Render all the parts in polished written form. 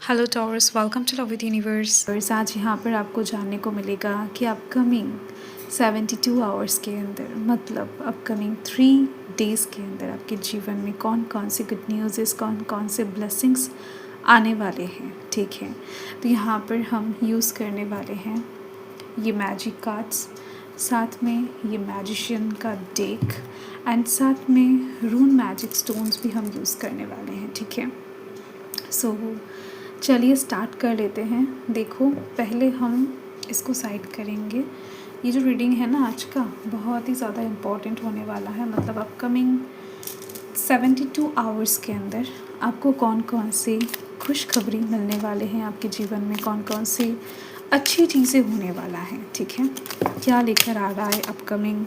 Hello Taurus, welcome to love with universe. आज यहाँ पर आपको जानने को मिलेगा कि अपकमिंग 72 आवर्स के अंदर, मतलब अपकमिंग 3 डेज़ के अंदर आपके जीवन में कौन कौन से गुड न्यूज़, कौन कौन से ब्लेसिंग्स आने वाले हैं। ठीक है, तो यहाँ पर हम यूज़ करने वाले हैं ये मैजिक कार्ड्स, साथ में ये मैजिशियन का डेक एंड साथ में रून मैजिक स्टोन्स भी हम यूज़ करने वाले हैं। ठीक है, सो चलिए स्टार्ट कर लेते हैं। देखो, पहले हम इसको साइड करेंगे। ये जो रीडिंग है ना आज का, बहुत ही ज़्यादा इम्पॉर्टेंट होने वाला है। मतलब अपकमिंग 72 आवर्स के अंदर आपको कौन कौन से खुशखबरी मिलने वाले हैं, आपके जीवन में कौन कौन से अच्छी चीज़ें होने वाला है। ठीक है, क्या लेकर आ रहा है अपकमिंग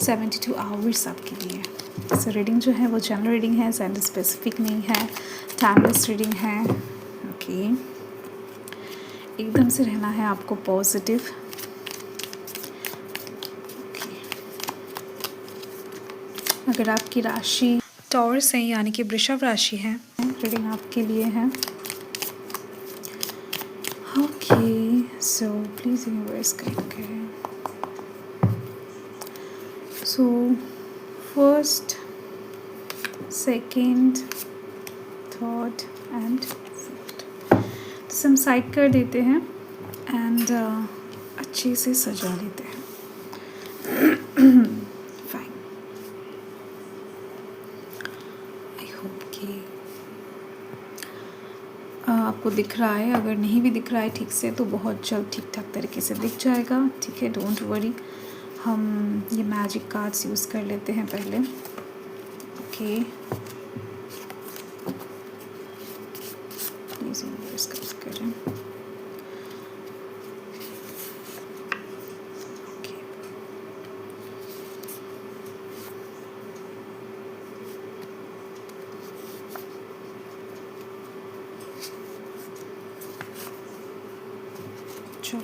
72 आवर्स आपके लिए। सो रीडिंग जो है वो जनरल रीडिंग है, जेंडर स्पेसिफिक नहीं है, टाइमलेस रीडिंग है। ओके, एकदम से रहना है आपको पॉजिटिव। अगर आपकी राशि टॉरस है यानी कि वृषभ राशि है, रीडिंग आपके लिए है। Okay, so please universe guide करें। So first, second, third and fourth हम साइड कर देते हैं एंड अच्छे से सजा लेते हैं। फाइन, आई होप कि आपको दिख रहा है। अगर नहीं भी दिख रहा है ठीक से तो बहुत जल्द ठीक ठाक तरीके से दिख जाएगा। ठीक है, डोंट वरी। हम ये मैजिक कार्ड्स यूज़ कर लेते हैं पहले। ओके, प्लीज़ यूनिवर्स गाइड करें। चलो,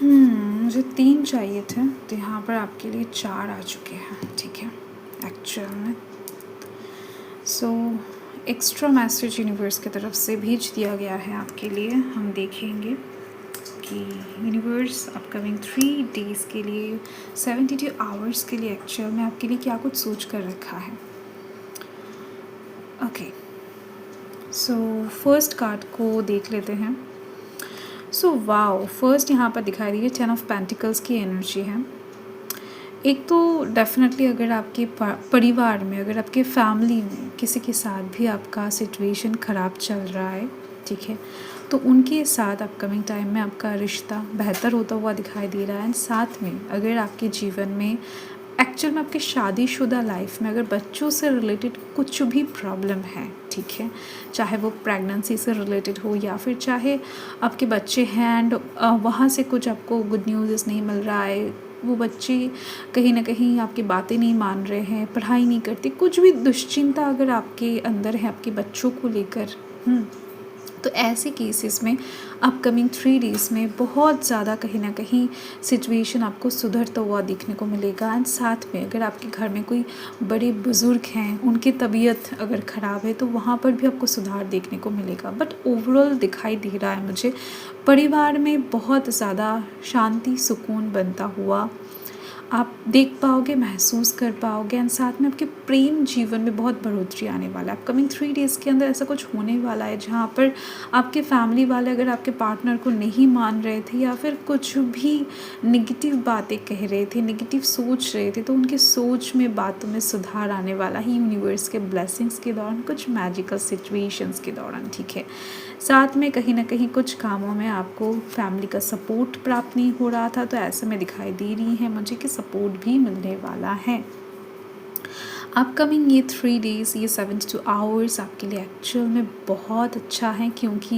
मुझे 3 चाहिए थे तो यहाँ पर आपके लिए 4 आ चुके हैं। ठीक है, एक्चुअल में सो एक्स्ट्रा मैसेज यूनिवर्स की तरफ से भेज दिया गया है आपके लिए। हम देखेंगे कि यूनिवर्स अपकमिंग 3 डेज़ के लिए, 72 आवर्स के लिए एक्चुअल में आपके लिए क्या कुछ सोच कर रखा है। ओके, सो फर्स्ट कार्ड को देख लेते हैं। सो वाओ, फर्स्ट यहाँ पर दिखाई दी है 10 ऑफ पेंटिकल्स की एनर्जी है। एक तो डेफिनेटली अगर आपके परिवार में, अगर आपके फैमिली में किसी के साथ भी आपका सिचुएशन ख़राब चल रहा है, ठीक है, तो उनके साथ अपकमिंग टाइम में आपका रिश्ता बेहतर होता हुआ दिखाई दे रहा है। एंड साथ में अगर आपके जीवन में एक्चुअल में आपकी शादीशुदा लाइफ में अगर बच्चों से रिलेटेड कुछ भी प्रॉब्लम है, ठीक है, चाहे वो प्रेगनेंसी से रिलेटेड हो या फिर चाहे आपके बच्चे हैं एंड वहाँ से कुछ आपको गुड न्यूज़ नहीं मिल रहा है, वो बच्चे कहीं ना कहीं आपकी बातें नहीं मान रहे हैं, पढ़ाई नहीं करते, कुछ भी दुश्चिंता अगर आपके अंदर है आपके बच्चों को लेकर, तो ऐसे केसेस में अपकमिंग 3 डेज़ में बहुत ज़्यादा कहीं ना कहीं सिचुएशन आपको सुधरता हुआ देखने को मिलेगा। एंड साथ में अगर आपके घर में कोई बड़े बुज़ुर्ग हैं, उनकी तबीयत अगर ख़राब है तो वहाँ पर भी आपको सुधार देखने को मिलेगा। बट ओवरऑल दिखाई दे रहा है मुझे परिवार में बहुत ज़्यादा शांति सुकून बनता हुआ आप देख पाओगे, महसूस कर पाओगे। एंड साथ में आपके प्रेम जीवन में बहुत बढ़ोतरी आने वाला है। अपकमिंग 3 डेज़ के अंदर ऐसा कुछ होने वाला है जहाँ पर आपके फैमिली वाले अगर आपके पार्टनर को नहीं मान रहे थे या फिर कुछ भी नेगेटिव बातें कह रहे थे, नेगेटिव सोच रहे थे, तो उनकी सोच में, बातों में सुधार आने वाला है यूनिवर्स के ब्लेसिंग्स के दौरान, कुछ मैजिकल सिचुएशंस के दौरान। ठीक है, साथ में कहीं ना कहीं कुछ कामों में आपको फैमिली का सपोर्ट प्राप्त नहीं हो रहा था, तो ऐसे में दिखाई दे रही है मुझे कि सपोर्ट भी मिलने वाला है। अपकमिंग ये 3 डेज़, ये 72 आवर्स आपके लिए एक्चुअल में बहुत अच्छा है, क्योंकि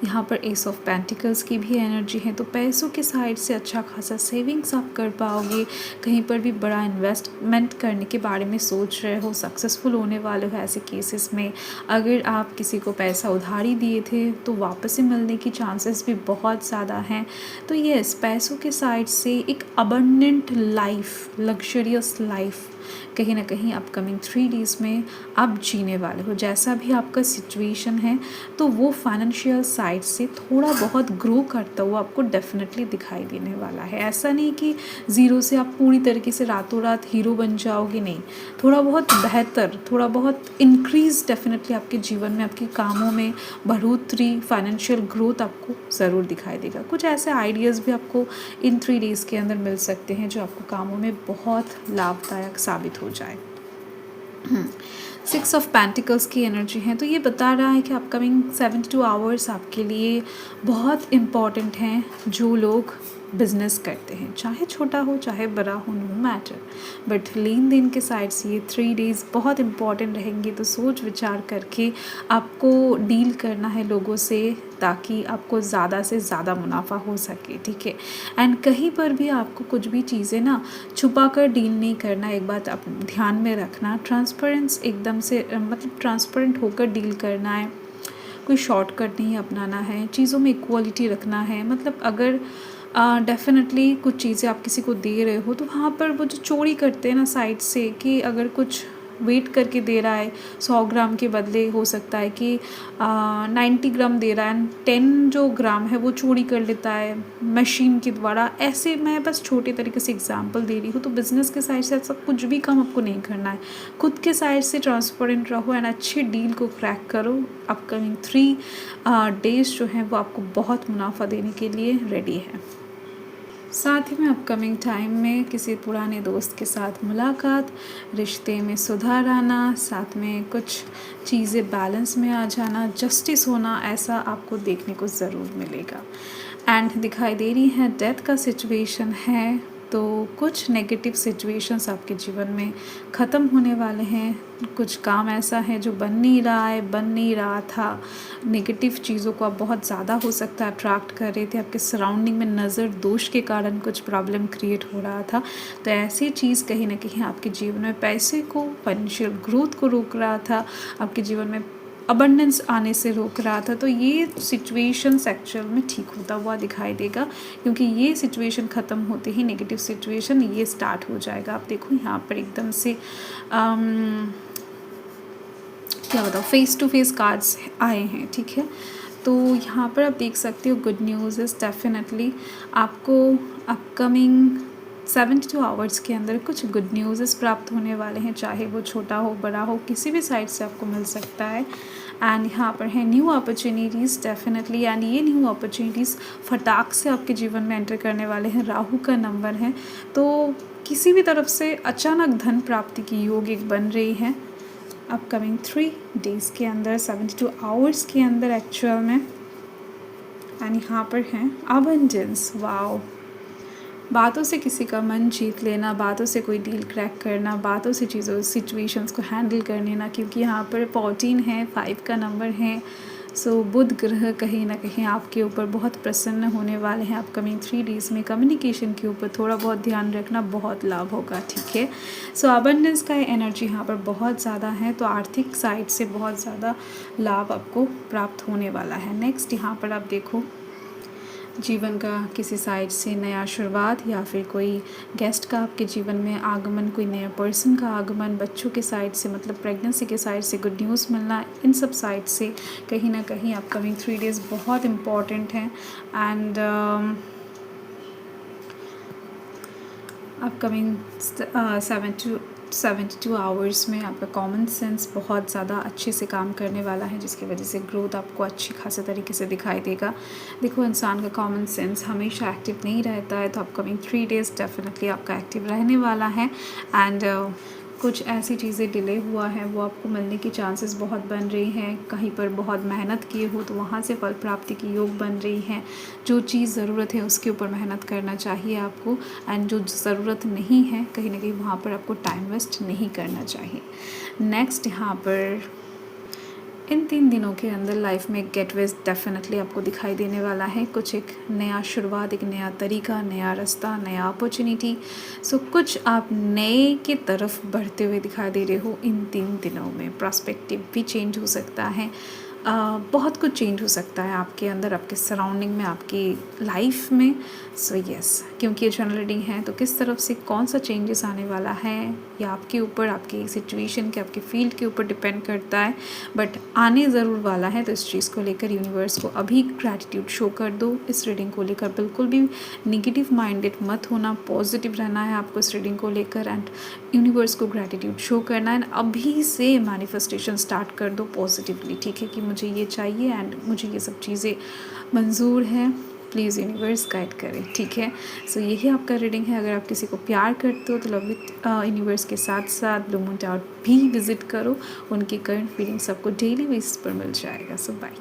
यहाँ पर एस ऑफ पेंटिकल्स की भी एनर्जी है। तो पैसों के साइड से अच्छा खासा सेविंग्स आप कर पाओगे। कहीं पर भी बड़ा इन्वेस्टमेंट करने के बारे में सोच रहे हो, सक्सेसफुल होने वाले हो ऐसे केसेस में। अगर आप किसी को पैसा उधारी दिए थे तो वापस से मिलने की चांसेस भी बहुत ज़्यादा हैं। तो यस, पैसों के साइड से एक अबंडेंट लाइफ, लग्जरियस लाइफ कहीं ना कहीं अपकमिंग 3 डेज़ में आप जीने वाले हो। जैसा भी आपका सिचुएशन है, तो वो फाइनेंशियल साइड से थोड़ा बहुत ग्रो करता हुआ आपको डेफिनेटली दिखाई देने वाला है। ऐसा नहीं कि ज़ीरो से आप पूरी तरीके से रातों रात हीरो बन जाओगे, नहीं। थोड़ा बहुत बेहतर, थोड़ा बहुत इंक्रीज़ डेफिनेटली आपके जीवन में, आपके कामों में बढ़ोतरी, फाइनेंशियल ग्रोथ आपको ज़रूर दिखाई देगा। कुछ ऐसे आइडियाज़ भी आपको इन 3 डेज़ के अंदर मिल सकते हैं जो आपको कामों में बहुत लाभदायक साबित हो जाए। 6 ऑफ पेंटिकल्स की एनर्जी है, तो ये बता रहा है कि अपकमिंग 72 आवर्स आपके लिए बहुत इम्पॉर्टेंट हैं। जो लोग बिजनेस करते हैं, चाहे छोटा हो चाहे बड़ा हो, नो मैटर, बट लेन देन के साइड से ये 3 डेज़ बहुत इम्पॉर्टेंट रहेंगे। तो सोच विचार करके आपको डील करना है लोगों से, ताकि आपको ज़्यादा से ज़्यादा मुनाफा हो सके, ठीक है। एंड कहीं पर भी आपको कुछ भी चीज़ें ना छुपा कर डील नहीं करना। एक बात आप ध्यान में रखना, ट्रांसपेरेंस एकदम से मतलब ट्रांसपेरेंट होकर डील करना है। कोई शॉर्टकट नहीं अपनाना है, चीज़ों में इक्वालिटी रखना है। मतलब अगर डेफिनेटली कुछ चीज़ें आप किसी को दे रहे हो, तो वहाँ पर वो जो चोरी करते हैं ना साइड से, कि अगर कुछ वेट करके दे रहा है 100 ग्राम के बदले हो सकता है कि 90 ग्राम दे रहा है, एंड 10 जो ग्राम है वो चोरी कर लेता है मशीन के द्वारा। ऐसे मैं बस छोटे तरीके से एग्जांपल दे रही हूँ। तो बिज़नेस के साइड से सब कुछ भी काम आपको नहीं करना है, खुद के साइड से ट्रांसपेरेंट रहो एंड अच्छी डील को क्रैक करो। अपकमिंग 3 डेज़ जो हैं वो आपको बहुत मुनाफा देने के लिए रेडी है। साथ ही में अपकमिंग टाइम में किसी पुराने दोस्त के साथ मुलाकात, रिश्ते में सुधार आना, साथ में कुछ चीज़ें बैलेंस में आ जाना, जस्टिस होना, ऐसा आपको देखने को ज़रूर मिलेगा। एंड दिखाई दे रही है डेथ का सिचुएशन है, तो कुछ नेगेटिव सिचुएशंस आपके जीवन में ख़त्म होने वाले हैं। कुछ काम ऐसा है जो बन नहीं रहा है, बन नहीं रहा था। नेगेटिव चीज़ों को आप बहुत ज़्यादा हो सकता है अट्रैक्ट कर रहे थे, आपके सराउंडिंग में नज़र दोष के कारण कुछ प्रॉब्लम क्रिएट हो रहा था। तो ऐसी चीज़ कहीं ना कहीं आपके जीवन में पैसे को, फाइनेंशियल ग्रोथ को रोक रहा था, आपके जीवन में अबंडेंस आने से रोक रहा था। तो ये सिचुएशंस एक्चुअल में ठीक होता हुआ दिखाई देगा, क्योंकि ये सिचुएशन ख़त्म होते ही नेगेटिव सिचुएशन ये स्टार्ट हो जाएगा। आप देखो यहाँ पर एकदम से क्या बताओ, फेस टू फेस कार्ड्स आए हैं, ठीक है। तो यहाँ पर आप देख सकते हो गुड न्यूज़ इज़ डेफिनेटली आपको अपकमिंग 72 आवर्स के अंदर कुछ गुड न्यूज़ प्राप्त होने वाले हैं, चाहे वो छोटा हो बड़ा हो, किसी भी साइड से आपको मिल सकता है। एंड यहाँ पर है न्यू अपॉर्चुनिटीज़ डेफिनेटली, एंड ये न्यू अपॉर्चुनिटीज़ फटाक से आपके जीवन में एंटर करने वाले हैं। राहु का नंबर है, तो किसी भी तरफ से अचानक धन प्राप्ति की योग एक बन रही है अपकमिंग 3 डेज़ के अंदर, 72 आवर्स के अंदर एक्चुअल में। एंड यहाँ पर है अबंडेंस। वाओ, बातों से किसी का मन जीत लेना, बातों से कोई डील क्रैक करना, बातों से चीज़ों सिचुएशंस को हैंडल कर लेना, क्योंकि यहाँ पर 14 है, 5 का नंबर है। सो बुध ग्रह कहीं ना कहीं आपके ऊपर बहुत प्रसन्न होने वाले हैं अपकमिंग 3 डेज़ में। कम्युनिकेशन के ऊपर थोड़ा बहुत ध्यान रखना, बहुत लाभ होगा, ठीक है। सो अबंडेंस का एनर्जी यहाँ पर बहुत ज़्यादा है, तो आर्थिक साइड से बहुत ज़्यादा लाभ आपको प्राप्त होने वाला है। नेक्स्ट यहाँ पर आप देखो, जीवन का किसी साइड से नया शुरुआत, या फिर कोई गेस्ट का आपके जीवन में आगमन, कोई नया पर्सन का आगमन, बच्चों के साइड से मतलब प्रेगनेंसी के साइड से गुड न्यूज़ मिलना, इन सब साइड से कहीं ना कहीं अपकमिंग 3 डेज़ बहुत इम्पॉर्टेंट हैं। एंड अपकमिंग 72 आवर्स में आपका कॉमन सेंस बहुत ज़्यादा अच्छे से काम करने वाला है, जिसकी वजह से ग्रोथ आपको अच्छी खासे तरीके से दिखाई देगा। देखो, इंसान का कॉमन सेंस हमेशा एक्टिव नहीं रहता है, तो अपकमिंग 3 डेज़ डेफिनेटली आपका एक्टिव रहने वाला है। एंड कुछ ऐसी चीज़ें डिले हुआ है वो आपको मिलने की चांसेस बहुत बन रही हैं। कहीं पर बहुत मेहनत किए हो तो वहाँ से फल प्राप्ति की योग बन रही है। जो चीज़ ज़रूरत है उसके ऊपर मेहनत करना चाहिए आपको, एंड जो ज़रूरत नहीं है कहीं ना कहीं वहाँ पर आपको टाइम वेस्ट नहीं करना चाहिए। नेक्स्ट यहाँ पर इन 3 दिनों के अंदर लाइफ में गेटवेज डेफिनेटली आपको दिखाई देने वाला है। कुछ एक नया शुरुआत, एक नया तरीका, नया रास्ता, नया अपॉर्चुनिटी। सो कुछ आप नए की तरफ बढ़ते हुए दिखाई दे रहे हो इन 3 दिनों में। प्रॉस्पेक्टिव भी चेंज हो सकता है, बहुत कुछ चेंज हो सकता है आपके अंदर, आपके सराउंडिंग में, आपकी लाइफ में। सो यस, क्योंकि ये जनरल रीडिंग है तो किस तरफ से कौन सा चेंजेस आने वाला है या आपके ऊपर, आपकी सिचुएशन के, आपके फील्ड के ऊपर डिपेंड करता है, बट आने ज़रूर वाला है। तो इस चीज़ को लेकर यूनिवर्स को अभी ग्रैटिट्यूड शो कर दो। इस रीडिंग को लेकर बिल्कुल भी निगेटिव माइंडेड मत होना, पॉजिटिव रहना है आपको इस रीडिंग को लेकर, एंड यूनिवर्स को ग्रैटिट्यूड शो करना है। अभी से मैनिफेस्टेशन स्टार्ट कर दो पॉजिटिवली, ठीक है, कि मुझे ये चाहिए एंड मुझे ये सब चीज़ें मंजूर हैं। प्लीज़ यूनिवर्स गाइड करें, ठीक है। सो यही आपका रीडिंग है। अगर आप किसी को प्यार करते हो तो लव विथ यूनिवर्स के साथ साथ ब्लू मून टावर भी विजिट करो। उनकी करंट फीलिंग्स आपको डेली बेसिस पर मिल जाएगा। सो बाय।